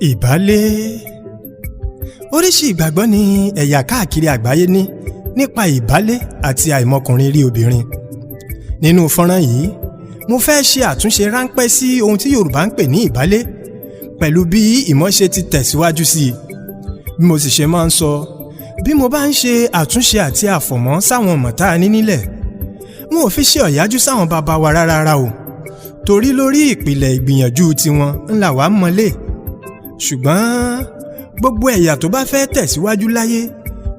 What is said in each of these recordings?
Ìbálé. Oríṣi ìgbàgbọ́ ni ẹ̀yà káàkiri àgbáyé ní nípa ìbálé àti àìmọkùnrin rí obìnrin. Nínú fọ́nrán yìí, mo fẹ́ ṣe àtúnṣe ráńpẹ́ sí ohun tí Yorùbá ń pè ní ìbálé pẹ̀lú bí ìmọ̀ ṣe ti tẹ̀síwájú sí i. Bí mo sì ṣe máa ń sọ, bí mo bá ń ṣe àtúnṣe àti àfọ̀mọ́ sáwọn ọmọ tá a ní nílẹ̀, wọn ò fi ṣe ọ̀yájú sáwọn bàbá wa rárá o, torí lórí ìpìlẹ̀ ìgbìyànjú tiwọn ńlá wa mọ́lé. Ṣùgbọ́n gbogbo ẹ̀yà tó bá fẹ́ tẹ̀síwájú láyé,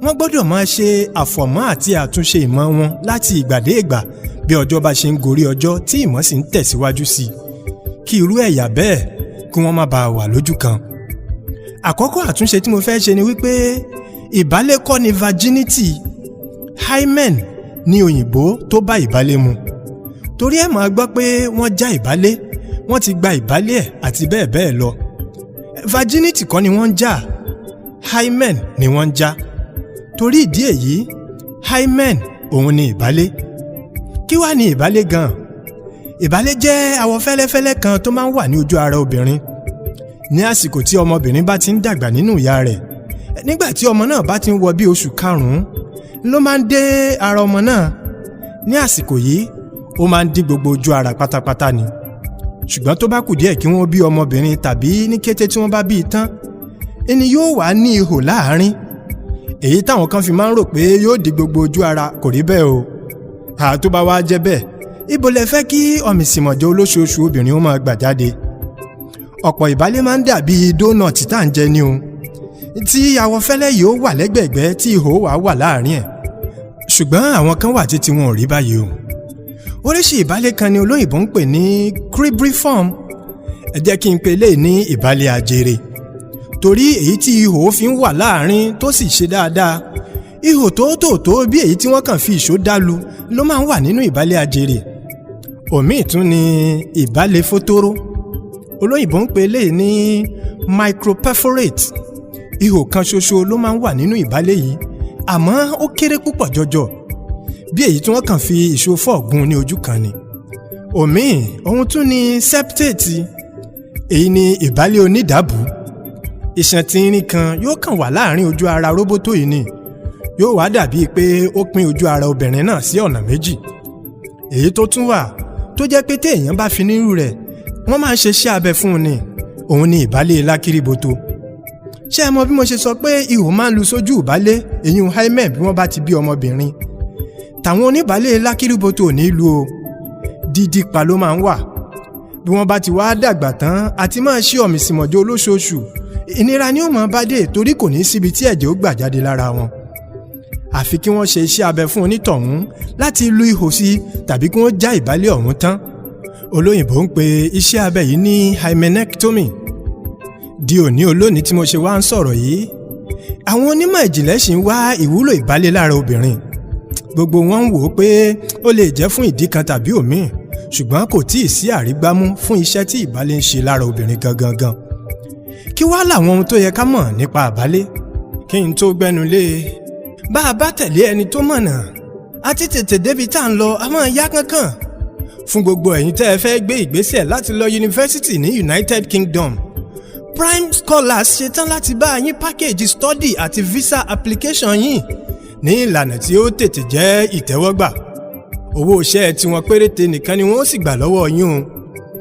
wọ́n gbọ́dọ̀ máa ṣe àfọ̀mọ́ àti àtúnṣe ìmọ̀ wọn láti ìgbà dé ìgbà bí ọjọ́ bá ṣe ń gorí ọjọ́ tí ìmọ̀ sì ń tẹ̀síwájú sí i, kí irú ẹ̀yà bẹ́ẹ̀ kí wọ́n má bàa wà lójú kan. Àkọ́kọ́ àtúnṣe tí mo fẹ́ ṣe ni wípé ìbálé kọ́ ni virginity, hymen ni òyìnbó tó bá ìbálé mu. Torí ẹ̀ máa gbọ́ pé wọ́n já ìbálé, wọ́n ti gba ìbálé ẹ̀ àti bẹ́ẹ̀ bẹ́ẹ̀ lọ. Virginity kọ́ ni wọ́n ń jà, hymen ni wọ́n ń jà. Torí ìdí èyí, hymen òun ni ìbálé. Kí wá ni ìbálé gan? Ìbálé jẹ́ awọ fẹ́lẹ́fẹ́lẹ́ kan tó máa ń wà ní ojú ara obìnrin. Ní àsìkò tí ọmọbìnrin bá ti ń dàgbà nínú ìyá rẹ̀, nígbà tí ọmọ náà bá ti ń wọ bí oṣù 5 ló máa ń dé ara ọmọ náà. Ní àsìkò yìí, ó máa ń dí gbogbo ojú ara pátápátá ni. Ṣùgbọ́n tó bá kù díẹ̀ kí wọ́n bí ọmọbìnrin tàbí ní kété tí wọ́n bá bí i tán, ẹni yóò wà ní ihò láàárín. Èyí táwọn kan fi máa ń rò pé yóò di gbogbo ojú ara kò rí bẹ́ẹ̀ o. Tó bá wá jẹ́ bẹ́ẹ̀, ibo lẹ fẹ́ kí ọ̀mìsìmọ̀jẹ́ olóṣooṣù obìnrin ó máa gbà jáde? Ọ̀pọ̀ ìbálé máa ń dàbí dónọ̀tì tá à ń jẹ ní o, tí awọ fẹ́lẹ́ yìí ó wà lẹ́gbẹ̀ẹ́gbẹ́ tí ihò wà láàárín ẹ̀. Ṣùgbọ́n àwọn kan wà títí wọn ò rí báyìí o. Oríṣi ìbálé kan ni olóyìnbó ń pè ní cribriform. Ẹ jẹ́ kí n pe eléyìí ní ìbálé ajere, torí èyí tí ihò fi ń wà láàárín tó sì ṣe dáadáa. Ihò tóótòótó bí èyí tí wọ́n kàn fi ìṣó dálu ló máa ń wà nínú ìbálé ajere. Òmíì tún ni ìbálé fótóró. Olóyìnbó ń pe eléyìí ní microperforate. Ihò kan ṣoṣo ló máa ń wà nínú ìbálé yìí, àmọ́ ó kéré púpọ̀ jọjọ, bí èyí tí wọ́n kàn fi ìṣó fọ́ọ̀gùn ní ojú kan ni. Òmíì ohun tún ni septate. Èyí ni ìbálé onídàbù. Iṣan tínrín kan yóò kàn wà láàárín ojú ara róbótó yìí ni, yóò wá dàbíi pé ó pín ojú ara obìnrin náà sí ọ̀nà méjì. Èyí tó tún wà tó jẹ́ pé téèyàn bá fi nírú rẹ̀, wọ́n máa ń ṣe iṣẹ́ abẹ fún un ni. Òun ni ìbálé lákìrìbọ̀tò. Ṣé ẹ mọ bí mo ṣe sọ pé ihò máa ń lu sójú ìbálé, èyí ń hymen bí wọ́n bá ti bí ọmọbìnrin? Tàwọn oníbálé lákìrìbọ̀tò ò ní lu o, dídí pa ló máa ń wà. Bí wọ́n bá ti wá dàgbà tán àti máa ṣe ọ̀mìsìmọ̀jẹ́ olóṣooṣù, ìnira ni ó máa bá dé torí kò ní síbi tí ẹ̀jẹ̀ ó gbà jáde lára wọn. Àfi kí wọ́n ṣe iṣẹ́ abẹ fún onítọ̀hún láti lu ihò sí tàbí kí wọ́n já ìbálé ọ̀hún tán. Olóyìnbó ń pe iṣẹ́ abẹ yìí ní hymenectomy. Di òní olónìí tí mo ṣe wá ń sọ̀rọ̀ yìí, àwọn onímọ̀ ìjìnlẹ̀ ṣì ń wá ìwúlò ìbálé lára obìnrin. Gbogbo wọn ń wò ó pé ó lè jẹ́ fún ìdí kan tàbí òmíì, ṣùgbọ́n kò tíì sí àrígbámú fún iṣẹ́ tí ìbálé ń ṣe lára obìnrin gangan. Kí wá làwọn ohun tó yẹ ká mọ̀ nípa ìbálé? Kí n tó gbẹ́nu lé e, bá a bá tẹ̀lé ẹni tó mọ̀nà, àti tètè débi tá à ń lọ a máa yá kánkán. Fún gbogbo ẹ̀yin tẹ́ ẹ fẹ́ gbé ìgbésẹ̀ láti lọ yunifásítì ní United Kingdom, Prime Scholars ṣetán láti bá yín package study àti visa application yín ní ìlànà tí ó tètè jẹ́ ìtẹ́wọ́gbà. Owó iṣẹ́ tiwọn péréte nìkan ni wọ́n sì gbà lọ́wọ́ yín o.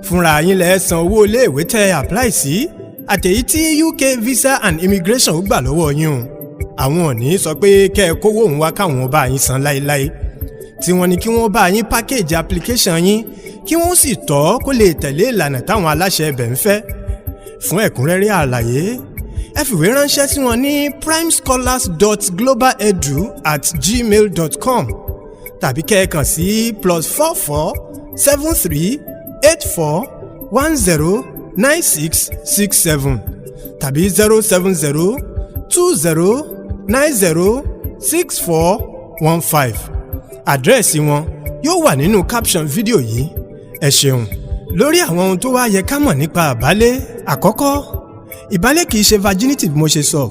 Fúnra yín lẹ san owó iléèwé tẹ́ apply sí, àtèyí tí UK Visa and Immigration ó gbà lọ́wọ́ yín o. Àwọn ò ní sọ pé kẹ́ ẹ kówó òun wá káwọn bá yín san láéláé. Tí wọ́n ní kí wọ́n bá yín package application yín, kí wọ́n sì tọ́ kó lè tẹ̀lé ìlànà táwọn aláṣẹ ibẹ̀ ń fẹ́. Fún ẹ̀kúnrẹ́rẹ́ àlàyé, ẹ fìwé ránṣẹ́ sí wọn ní primescholars.globaledu@gmail.com tàbí kẹ́ ẹ kàn sí +44 73 84 10 96 67 tàbí 070 20 90 64 15. Àdírẹ́sì wọn yóò wà nínú caption fídíò yìí. Ẹ ṣeun. Lórí àwọn ohun tó wá yẹ ká mọ̀ nípa ìbálé. Àkọ́kọ́, ìbálé kìí ṣe virginity bí mo ṣe sọ.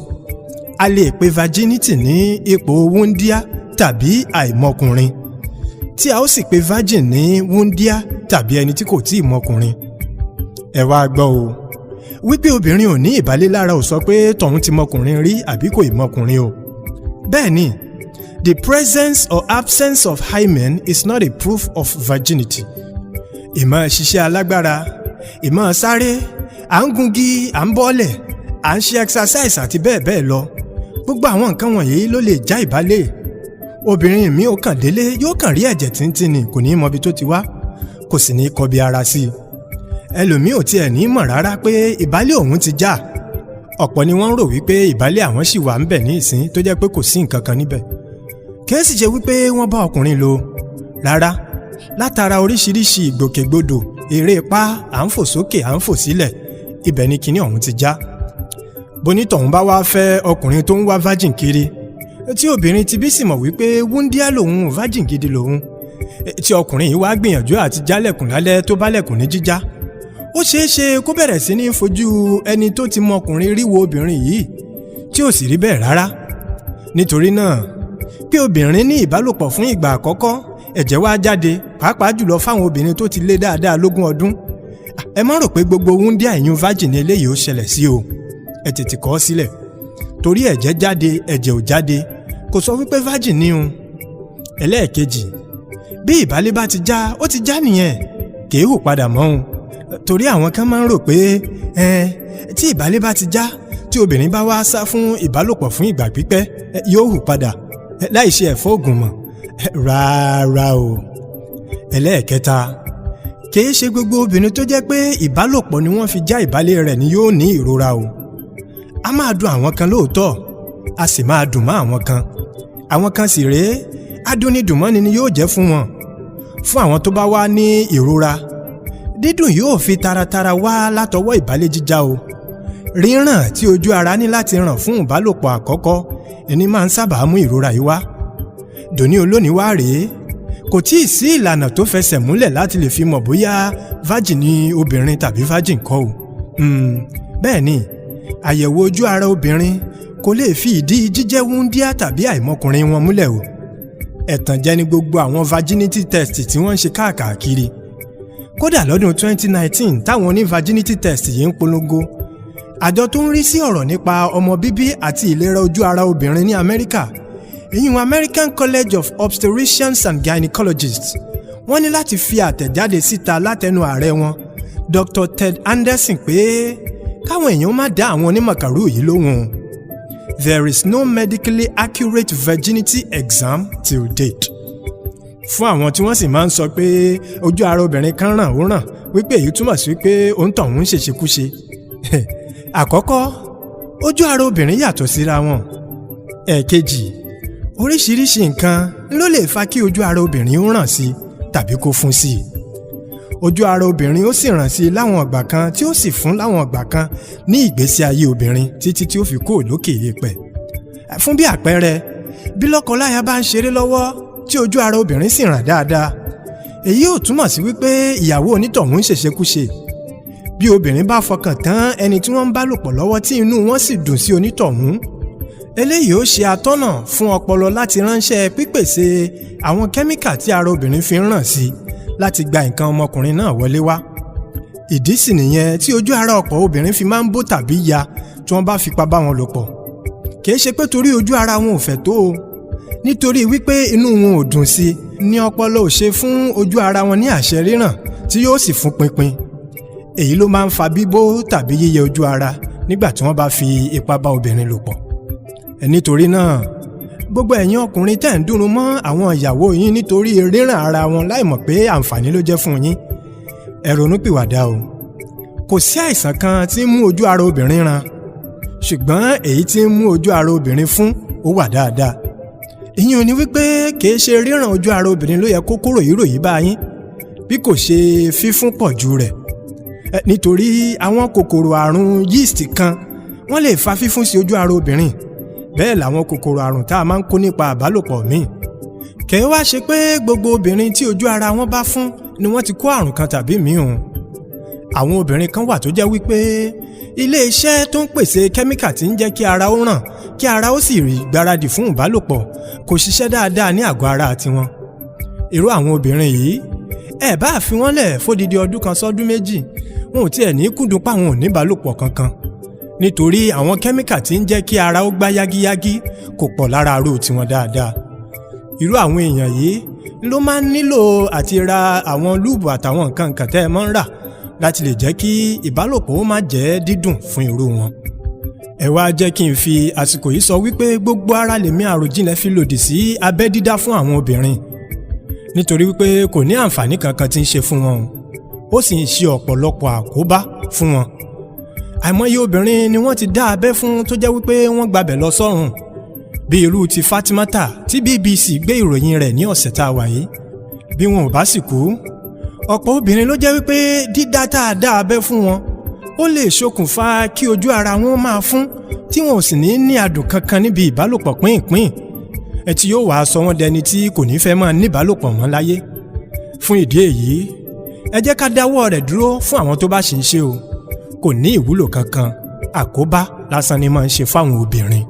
a lè pe virginity ní ipò wúndíá tàbí àìmọkùnrin, tí a ó sì pe virgin ní wúndíá tàbí ẹni tí kò tíì mọkùnrin. Ẹ wá gbọ́ o, wípé obìnrin ò ní ìbálé lára ò sọ pé tọ̀hún ti mọkùnrin rí àbí kò ì mọkùnrin o. Bẹ́ẹ̀ ni, the presence or absence of hymen is not a proof of virginity. Ìmọ̀ ṣiṣẹ́ alágbára, ìmọ̀ sáré, à ń gungi, à ń bọ́lẹ̀, à ń ṣe exercise àti bẹ́ẹ̀ bẹ́ẹ̀ lọ. Gbogbo àwọn nǹkan wọ̀nyí ló lè já ìbálé. Obìnrin mi ò kàn délé yóò kàn rí ẹ̀jẹ̀ tíntín ni, kò ní mọ ibi tó ti wá, kò sì ní kọbi ara sí i. Ẹlòmíì ò tiẹ̀ ní mọ̀ rárá pé ìbálé òun ti já. Ọ̀pọ̀ ni wọ́n rò wípé ìbálé àwọn ṣì wà ńbẹ̀ ní ìsín tó jẹ́ pé kò sí nǹkan kan níbẹ̀. Kìí sì ṣe wípé wọ́n bá ọkùnrin lò rárá, látara oríṣiríṣi ìgbòkègbodò, eré ipá, à ń fò sókè, à ń fò sílẹ̀, ibẹ̀ ni kinní ọ̀hún ti já. Bonítọ̀hún bá wá fẹ́ ọkùnrin tó ń wá virgin kiri, tí obìnrin ti bí sì mọ̀ wípé wúndíá lòun, virgin gidi lòun, tí ọkùnrin yìí wá gbìyànjú àti jálẹ̀kùn lálẹ́ tó bálẹ̀kùn ní jíjá, ó ṣeé ṣe kó bẹ̀rẹ̀ sí ní fojú ẹni tó ti mọ ọkùnrin rí wo obìnrin yìí tí ò sì rí bẹ́ẹ̀ rárá. Nítorí náà, pé obìnrin ní ìbálòpọ̀ fún ìgbà àkọ́kọ́, ẹ̀jẹ̀ wá jáde, pàápàá jùlọ fáwọn obìnrin tó ti lé dáadáa lógún ọdún. Ẹ má rò pé gbogbo wúndíá ìyún virgin eléyìí ó ṣẹlẹ̀ sí o. Ẹ tètè kọ̀ ọ́ sílẹ̀. Torí ẹ̀jẹ̀ jáde, ẹ̀jẹ̀ ò jáde, kò sọ wípé virgin ni o. Ẹlẹ́ẹ̀kejì, bí ìbálé bá ti já, ó ti já nìyẹn, kì í hù padà mọ́ o. Torí àwọn kan máa ń rò pé tí ìbálé bá ti já, tí obìnrin bá wá sá fún ìbálòpọ̀ fún ìgbà pípẹ́, yóò hù padà láì ṣe ẹ̀fọ́ ògùn mọ̀. Rárá o. Ẹlẹ́ẹ̀kẹta, kìí ṣe gbogbo obìnrin tó jẹ́ pé ìbálòpọ̀ ni wọ́n fi já ìbálé rẹ̀ ni yóò ní ìrora o. A máa dùn àwọn kan lóòótọ́, a sì máa dùn mọ́ àwọn kan. Àwọn kan sì rèé, adúnidùnmọ́ni ni yóò jẹ́ fún wọn. Fún àwọn tó bá wá ní ìrora, dídùn yóò fi taratara wá látọwọ́ ìbálé jíjá o. Ríràn tí ojú ara ní láti ràn fún ìbálòpọ̀ àkọ́kọ́ ẹni máa ń sábà mú ìrora yìí wá. Dòní olónìí wá rèé, kò tíì sí ìlànà tó fẹsẹ̀ múlẹ̀ láti lè fi mọ̀ bóyá virgin ni obìnrin tàbí virgin kọ́ o. Bẹ́ẹ̀ ni, àyẹ̀wò ojú ara obìnrin kò lè fi ìdí jíjẹ́ wúndíá tàbí àìmọkùnrin wọn múlẹ̀ o. Ẹ̀tànjẹ ni gbogbo àwọn virginity test tí wọ́n ń ṣe káàkiri. Kódà lọ́dún 2019 táwọn oní virginity test yìí ń polongo, àjọ tó ń rí sí ọ̀rọ̀ nípa ọmọ bíbí àti ìlera ojú ara obìnrin ní Amẹ́ríkà, ìyún American College of Obstetricians and Gynecologists, wọ́n ní láti fi àtẹ̀jáde síta látẹnu ààrẹ wọn, Dr. Ted Anderson, pé káwọn èèyàn má dá àwọn onímọ̀kàrú yìí lóhùn. There is no medically accurate virginity exam till date. Fún àwọn tí wọ́n sì máa ń sọ pé ojú ara obìnrin kan ràn ó ràn, wípé èyí túmọ̀ sí pé òǹtọ̀hún ń ṣèṣekúṣe. Àkọ́kọ́, ojú ara obìnrin yàtọ̀ síra wọn. Ẹ̀kejì, oríṣiríṣi nǹkan ló lè fa kí ojú ara obìnrin ó ràn sí tàbí kó fún sí. Ojú ara obìnrin ó sì ràn sí láwọn ìgbà kan tí ó sì fún láwọn ìgbà kan ní ìgbésí ayé obìnrin títí tí ó fi kúrò lókè èèpẹ̀. Fún bí àpẹẹrẹ, bí lọ́kọláya bá ń ṣeré lọ́wọ́ tí ojú ara obìnrin sì ràn dáadáa, èyí ò túmọ̀ sí wípé ìyàwó onítọ̀hún ń ṣèṣekúṣe. Bí obìnrin bá fọkàn tán ẹni tí wọ́n ń bá lòpọ̀ lọ́wọ́ tí inú wọn sì dùn sí onítọ̀hún, eléyìí ó ṣe atọ́nà fún ọpọlọ láti ránṣẹ́ pípèsè àwọn kẹ́míkà tí ara obìnrin fi ń ràn sí láti gba nǹkan ọmọkùnrin náà wọlé wá. Ìdí sì nìyẹn tí ojú ara ọ̀pọ̀ obìnrin fi máa ń bó tàbí ya tí wọ́n bá fipá bá wọn lò pọ̀. Kìí ṣe pé torí ojú ara wọn ò fẹ́ tó o, nítorí wípé inú wọn ò dùn sí ni ọpọlọ ò ṣe fún ojú ara wọn ní àṣẹ ríràn tí yóò sì fún pinpin. Èyí ló máa ń fa bíbó tàbí yíyẹ ojú ara nígbà tí wọ́n bá fi ipá bá obìnrin lò pọ̀. Nítorí náà, gbogbo ẹ̀yin ọkùnrin tẹ́ ń dúró mọ́ àwọn ìyàwó yín nítorí ríràn ara wọn láìmọ̀ pé àǹfààní ló jẹ́ fún yín, ẹ ronúpìwàdà o. Kò sí àìsàn kan tí ń mú ojú ara obìnrin ràn, ṣùgbọ́n èyí tí ń mú ojú ara obìnrin fún ó wà dáadáa. Ìyẹn ò ní wípé kìí ṣe ríràn ojú ara obìnrin ló yẹ kó kúrò yìí bá yín, bí kò ṣe fífún pọ̀ jù rẹ̀. Nítorí àwọn kòkòrò àrùn yeast kan wọ́n lè fa fífún sí ojú ara obìnrin. Bẹ́ẹ̀ làwọn kòkòrò àrùn tá a máa ń kó nípa àbálòpọ̀ míì. Kìí wá ṣe pé gbogbo obìnrin tí ojú ara wọn bá fún ni wọ́n ti kó àrùn kan tàbí mìíràn. àwọn obìnrin kan wà tó jẹ́ wípé ilé iṣẹ́ tó ń pèsè kẹ́míkà tí ń jẹ́ kí ara ó ràn kí ara ó sì rí gbáradì fún ìbálòpọ̀ kò ṣiṣẹ́ dáadáa ní àgọ́ ara tiwọn. irú àwọn obìnrin yìí ẹ bá fi wọ́n lẹ̀ fódìdí ọdún kan sọ́dún méjì wọn ò tiẹ̀ ní kúndùn páwọn ò ní ìbálòpọ̀ kankan nítorí àwọn kẹ́míkà tí ń jẹ́ kí ara ó gbá yágíyágí kò pọ̀ lára aró tiwọn dáadáa. irú àwọn èèyàn yìí ló máa ń nílò àti ra àwọn lúùbù àtàwọn nǹkan tẹ́ ẹ máa ń rà láti lè jẹ́ kí ìbálòpọ̀ ó má jẹ́ dídùn fún irú wọn. ẹ wá jẹ́ kí n fi àsìkò yìí sọ wípé gbogbo ara lèmi àròjinlẹ̀ fi lòdì sí abẹ́ dídá fún àwọn obìnrin nítorí wípé kò ní àǹfààní kankan tí ń ṣe fún wọn ó sì ń ṣe ọ̀pọ̀lọpọ̀ àkóbá fún wọn. àìmọye obìnrin ni wọ́n ti dá abẹ́ fún tó jẹ́ wípé wọ́n gbabẹ̀ lọ sọ́run bí irú ti Fatimata tí BBC gbé ìròyìn rẹ̀ ní ọ̀sẹ̀ tá a wà yìí. bí wọn ò bá sì kú ọ̀pọ̀ obìnrin ló jẹ́ wípé dídá tá a dá abẹ́ fún wọn ó lè ṣokùnfà kí ojú ara wọn máa fún tí wọn ò sì ní adùn kankan níbi ìbálòpọ̀ pínpín ẹ tí yóò wá sọ wọ́n dẹni tí kò ní fẹ́ máa níbálòpọ̀ mọ́ láyé. fún ìdí èyí ẹ jẹ́ ká dáwọ́ rẹ̀ dúró fún àwọn tó bá ṣì ń ṣe o kò ní ìwúlò kankan àkóbá lásán ni máa ń ṣe fáwọn obìnrin.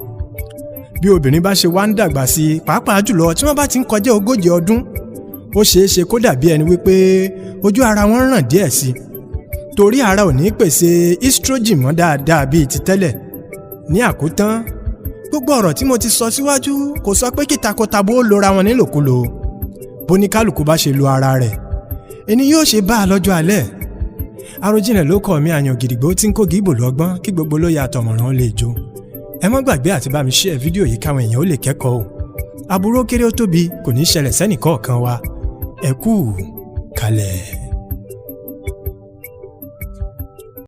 bí obìnrin bá ṣe wá ń dàgbà sí i pàápàá jùlọ tí wọ́n bá ti ń kọjá 40 ọdún ó ṣeé ṣe kó dàbí ẹni wípé ojú ara wọn ràn díẹ̀ sí i torí ara ò ní pèsè estrogen mọ́ dáadáa bíi ti tẹ́lẹ̀. ní àkótán gbogbo ọ̀rọ̀ tí mo ti sọ síwájú kò sọ pé kí takọtabo ó lora wọn nílòkulò bóníkálùkù bá ṣe lo ara rẹ̀ ẹni yóò ṣe bá a lọ́jọ́ alẹ́. Àròjinlẹ̀ ló kọ́ mi àyàn gidigbo tí ń kó gíbò lọ́gbọ́n kí gbogbo lóye àtọ̀mọ̀ràn ó lè jó. ẹ má gbàgbé àti bá mi share fídíò yìí káwọn èèyàn ó lè kẹ́kọ̀ọ́ o. aburú kéré ó tóbi kò ní ṣẹlẹ̀ sẹ́nìkọ̀ọ̀kan wa. ẹ kú kalẹ̀.